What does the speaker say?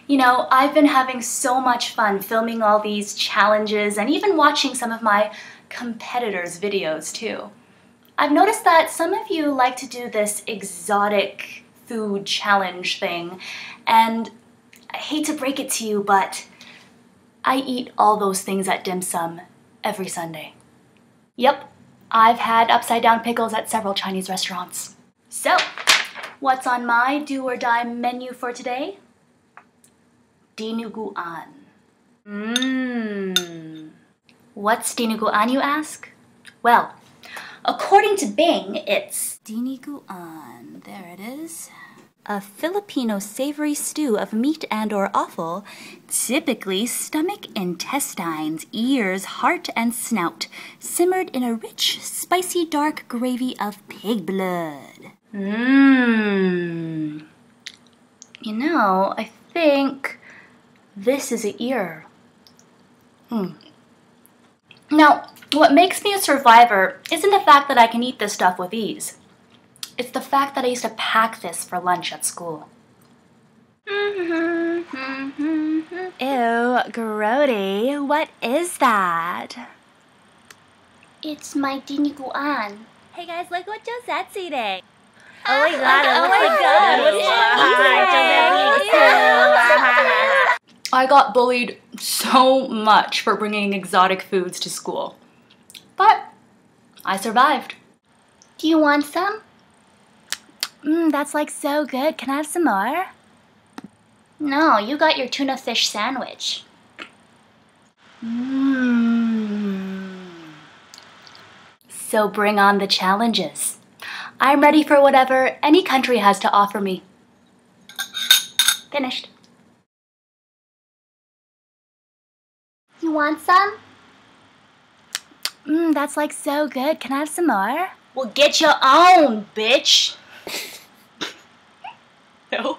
You know, I've been having so much fun filming all these challenges and even watching some of my competitors' videos too. I've noticed that some of you like to do this exotic food challenge thing, and I hate to break it to you, but I eat all those things at dim sum every Sunday. Yep, I've had upside down pickles at several Chinese restaurants. So, what's on my do or die menu for today? Dinuguan. What's dinuguan, you ask? Well, according to Bing, it's dinuguan. There it is. A Filipino savory stew of meat and/or offal, typically stomach, intestines, ears, heart, and snout, simmered in a rich, spicy, dark gravy of pig blood. You know, I think this is an ear. Now, what makes me a survivor isn't the fact that I can eat this stuff with ease. It's the fact that I used to pack this for lunch at school. Ew, grody. What is that? It's my dinuguan. Hey guys, look what Josette's eating. Oh my god, I got bullied so much for bringing exotic foods to school. But I survived. Do you want some? That's like so good. Can I have some more? No, you got your tuna fish sandwich. So bring on the challenges. I'm ready for whatever any country has to offer me. Finished. You want some? That's like so good. Can I have some more? Well, get your own, bitch. No.